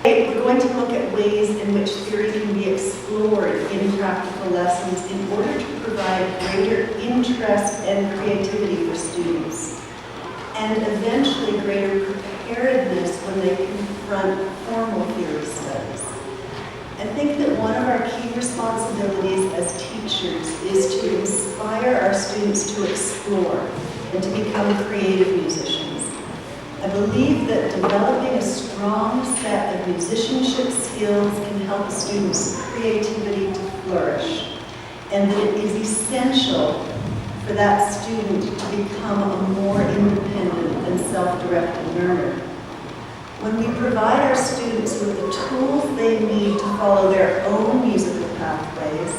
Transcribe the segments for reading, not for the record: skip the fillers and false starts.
We're going to look at ways in which theory can be explored in practical lessons in order to provide greater interest and creativity for students, and eventually greater preparedness when they confront formal theory studies. I think that one of our key responsibilities as teachers is to inspire our students to explore and to become creative musicians. I believe that developing a strong set of musicianship skills can help a student's creativity to flourish, and that it is essential for that student to become a more independent and self-directed learner. When we provide our students with the tools they need to follow their own musical pathways,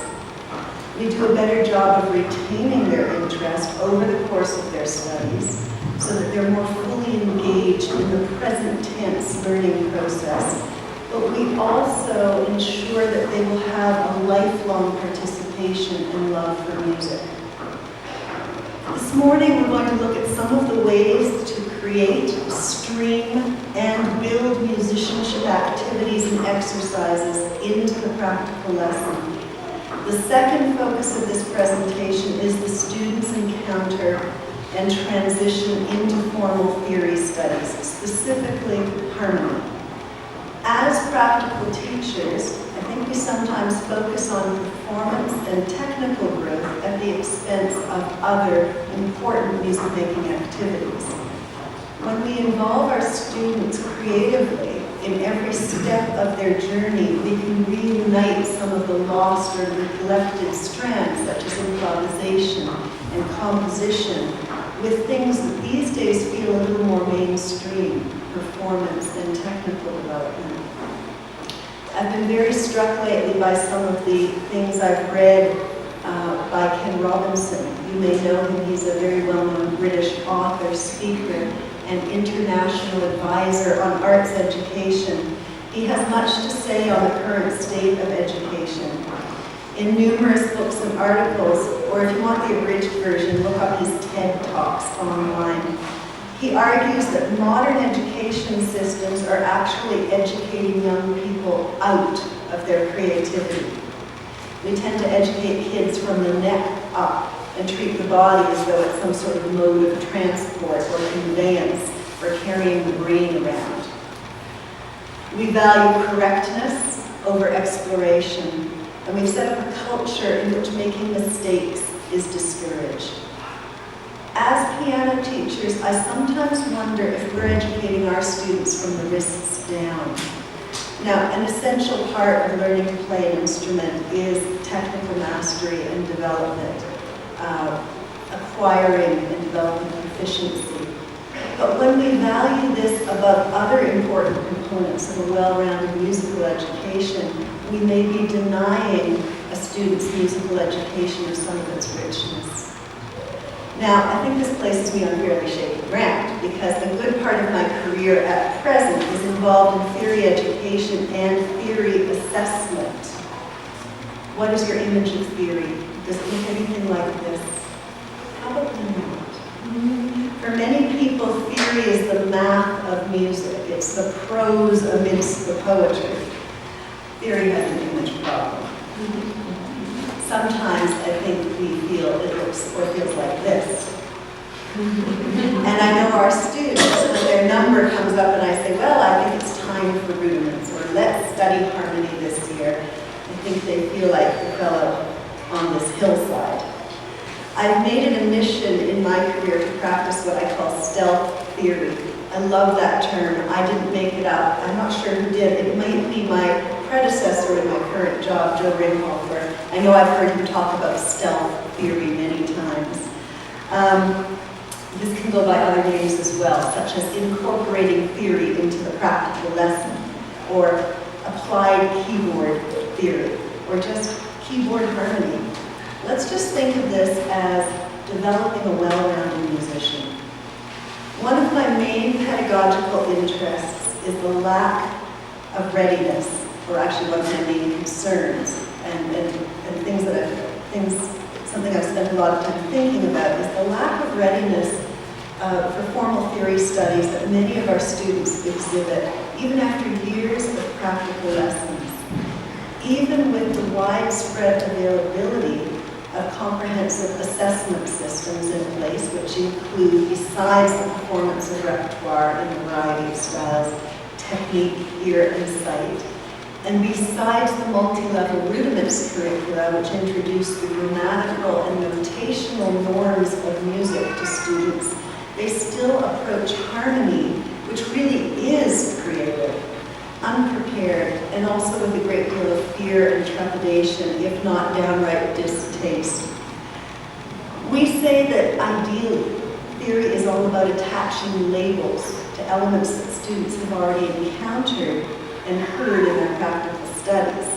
we do a better job of retaining their interest over the course of their studies so that they're more fully engaged in the present tense learning process. But we also ensure that they will have a lifelong participation and love for music. This morning, we're going to look at some of the ways to create, stream, and build musicianship activities and exercises into the practical lesson. The second focus of this presentation is the students' encounter and transition into formal theory studies, specifically harmony. As practical teachers, I think we sometimes focus on performance and technical growth at the expense of other important music-making activities. When we involve our students creatively in every step of their journey, we can reunite some of the lost or neglected strands, such as improvisation and composition, with things that these days feel a little more mainstream, performance and technical development. I've been very struck lately by some of the things I've read by Ken Robinson. You may know him. He's a very well-known British author, speaker, and international advisor on arts education. He has much to say on the current state of education. In numerous books and articles, or if you want the abridged version, look up his TED Talks online. He argues that modern education systems are actually educating young people out of their creativity. We tend to educate kids from the neck up and treat the body as though it's some sort of mode of transport or conveyance or carrying the brain around. We value correctness over exploration, and we've set up a culture in which making mistakes is discouraged. As piano teachers, I sometimes wonder if we're educating our students from the wrists down. Now, an essential part of learning to play an instrument is technical mastery and development, acquiring and developing proficiency. But when we value this above other important components of a well-rounded musical education, we may be denying a student's musical education of some of its richness. Now, I think this places me on fairly shaky ground because a good part of my career at present is involved in theory education and theory assessment. What is your image of theory? Does it look anything like this? Probably not. For many people, theory is the math of music. It's the prose amidst the poetry. Theory has an image problem. Sometimes I think we feel it looks or feels like this. And I know our students, when their number comes up and I say, well, I think it's time for rudiments, or let's study harmony this year, I think they feel like the fellow on this hillside. I've made it a mission in my career to practice what I call stealth theory. I love that term. I didn't make it up. I'm not sure who did. It might be my predecessor in my current job, Joe Ringhofer. I know I've heard him talk about stealth theory many times. This can go by other names as well, such as incorporating theory into the practical lesson, or applied keyboard theory, or just keyboard harmony. Let's just think of this as developing a well-rounded musician. One of my main pedagogical interests is the lack of readiness, or actually one of my main concerns, and something I've spent a lot of time thinking about, is the lack of readiness for formal theory studies that many of our students exhibit, even after years of practical lessons. Even with the widespread availability of comprehensive assessment systems in place, which include, besides the performance of repertoire in a variety of styles, technique, ear, and sight, and besides the multi-level rudiments curricula, which introduce the grammatical and notational norms of music to students, they still approach harmony, which really is creative, unprepared, and also with a great deal of fear and trepidation, if not downright distaste. We say that ideally, theory is all about attaching labels to elements that students have already encountered and heard in their practical studies.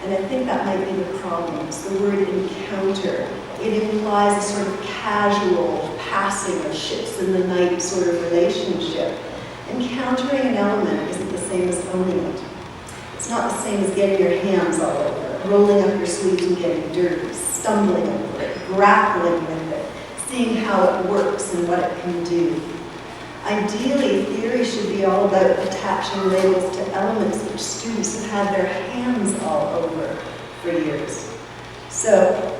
And I think that might be the problem. It's the word encounter. It implies a sort of casual passing of ships in the night sort of relationship. Encountering an element isn't the same as owning it. It's not the same as getting your hands all over it, rolling up your sleeves and getting dirty, stumbling over it, grappling with it, seeing how it works and what it can do. Ideally, theory should be all about attaching labels to elements which students have had their hands all over for years. So,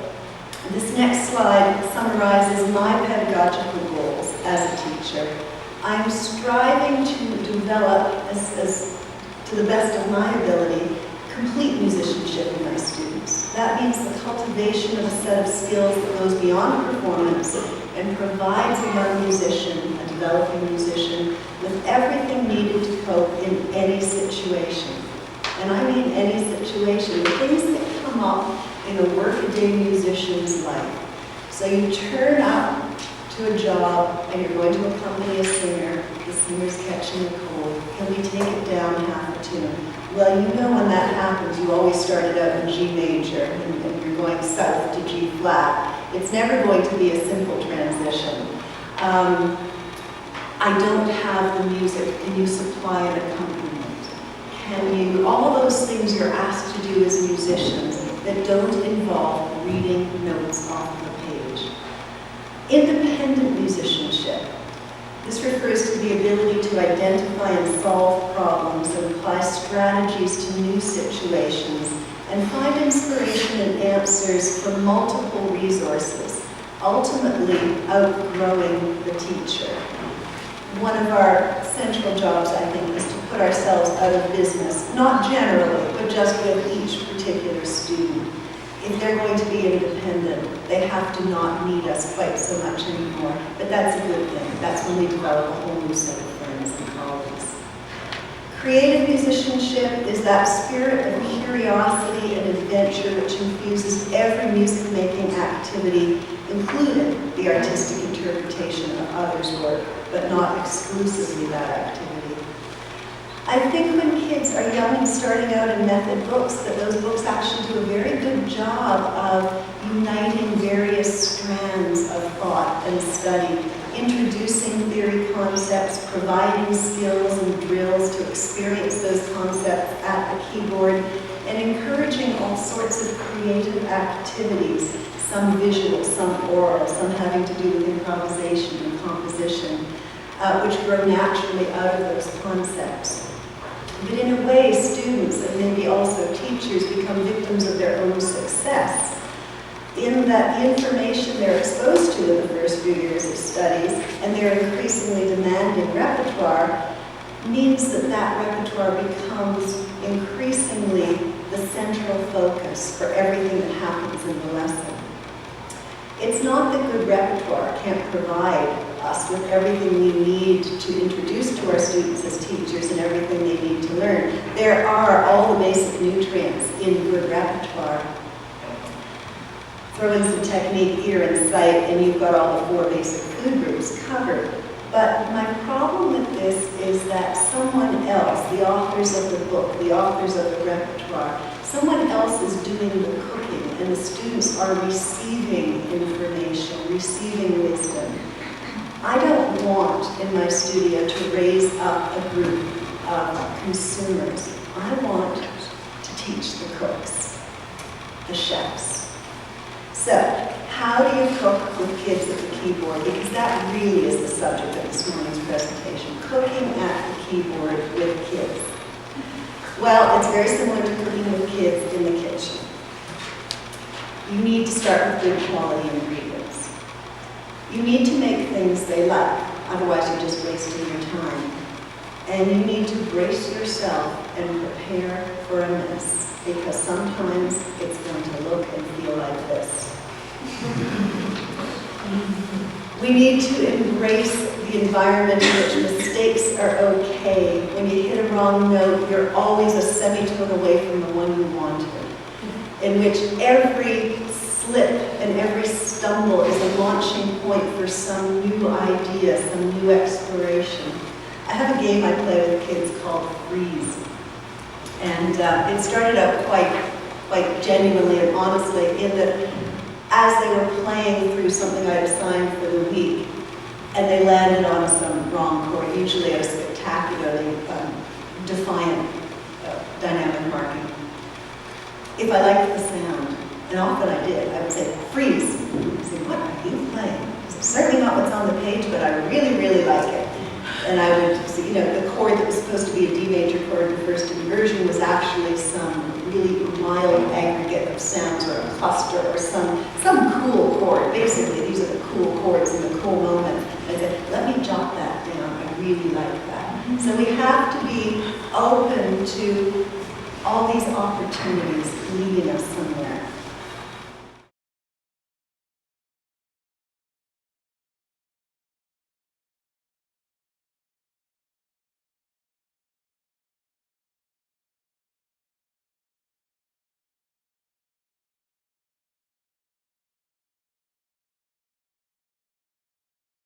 this next slide summarizes my pedagogical goals as a teacher. I'm striving to develop, to the best of my ability, complete musicianship in my students. That means the cultivation of a set of skills that goes beyond performance and provides a young musician, a developing musician, with everything needed to cope in any situation. And I mean any situation, the things that come up in a workaday musician's life. So you turn up to a job and you're going to accompany a singer, the singer's catching a cold. Can we take it down half a tune? Well, you know when that happens, you always started out in G major and you're going south to G flat. It's never going to be a simple transition. I don't have the music. Can you supply an accompaniment? Can you, all those things you're asked to do as musicians that don't involve reading notes off the page. Independent musicianship. This refers to the ability to identify and solve problems and apply strategies to new situations and find inspiration and answers from multiple resources, ultimately outgrowing the teacher. One of our central jobs, I think, is to put ourselves out of business, not generally, but just with each particular student. If they're going to be independent, they have to not need us quite so much anymore. But that's a good thing. That's when we develop a whole new set of friends and colleagues. Creative musicianship is that spirit of curiosity and adventure which infuses every music-making activity, including the artistic interpretation of others' work, but not exclusively that activity. I think when kids are young and starting out in method books, that those books actually do a very good job of uniting various strands of thought and study, introducing theory concepts, providing skills and drills to experience those concepts at the keyboard, and encouraging all sorts of creative activities, some visual, some oral, some having to do with improvisation and composition, which grow naturally out of those concepts. But in a way, students and maybe also teachers become victims of their own success, in that the information they're exposed to in the first few years of studies and their increasingly demanding repertoire means that that repertoire becomes increasingly the central focus for everything that happens in the lesson. It's not that good repertoire can't provide us with everything we need to introduce to our students as teachers and everything they need to learn. There are all the basic nutrients in good repertoire. Throw in some technique, ear, and sight, and you've got all the 4 basic food groups covered. But my problem with this is that someone else, the authors of the book, the authors of the repertoire, someone else is doing the cooking, and the students are receiving information, receiving wisdom. I don't want in my studio to raise up a group of consumers. I want to teach the cooks, the chefs. So, how do you cook with kids at the keyboard? Because that really is the subject of this morning's presentation, cooking at the keyboard with kids. Well, it's very similar to cooking with kids in the kitchen. You need to start with good quality ingredients. You need to make things they like, otherwise you're just wasting your time. And you need to brace yourself and prepare for a mess, because sometimes it's going to look and feel like this. We need to embrace the environment in which mistakes are okay. When you hit a wrong note, you're always a semitone away from the one you wanted. In which every slip and every stumble is a launching point for some new idea, some new exploration. I have a game I play with kids called Freeze. And it started out quite genuinely and honestly in that as they were playing through something I assigned for the week, and they landed on some wrong chord, usually a spectacularly defiant dynamic marking. If I liked the sound, and often I did, I would say, freeze. I'd say, what are you playing? It's certainly not what's on the page, but I really, really like it. And I would see, the chord that was supposed to be a D major chord in the first inversion was actually some really mild aggregate of sounds or a cluster or some cool chord. Basically, these are the cool chords in the cool moment. I said, let me jot that down. I really like that. So we have to be open to all these opportunities leading us somewhere.